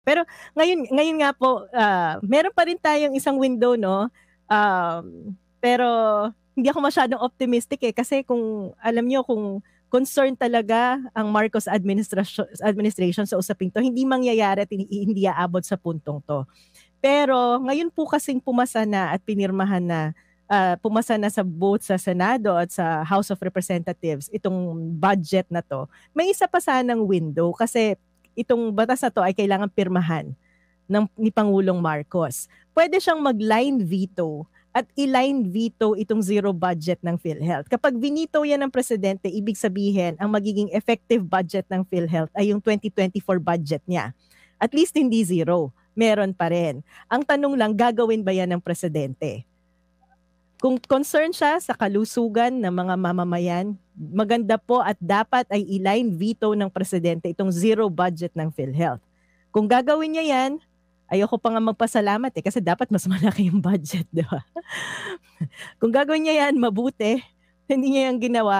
Pero ngayon nga po, meron pa rin tayong isang window, no? Pero hindi ako masyadong optimistic eh kasi kung alam niyo kung concern talaga ang Marcos administration sa usaping to, hindi mangyayari at hindi aabot sa puntong to. Pero ngayon po kasing pumasa na at pinirmahan na pumasa na sa both sa Senado at sa House of Representatives itong budget na to. May isa pa sanang window kasi itong batas na to ay kailangan pirmahan ni Pangulong Marcos. Pwede siyang mag-line veto at i-line veto itong zero budget ng PhilHealth. Kapag vinito yan ng presidente, ibig sabihin ang magiging effective budget ng PhilHealth ay yung 2024 budget niya. At least hindi zero. Meron pa rin. Ang tanong lang, gagawin ba yan ng presidente? Kung concern siya sa kalusugan ng mga mamamayan, maganda po at dapat ay i-line veto ng presidente itong zero budget ng PhilHealth. Kung gagawin niya yan, ayoko pa nga magpasalamat kasi dapat mas malaki yung budget, di ba? Kung gagawin niya yan, mabuti. Hindi niya yung ginawa.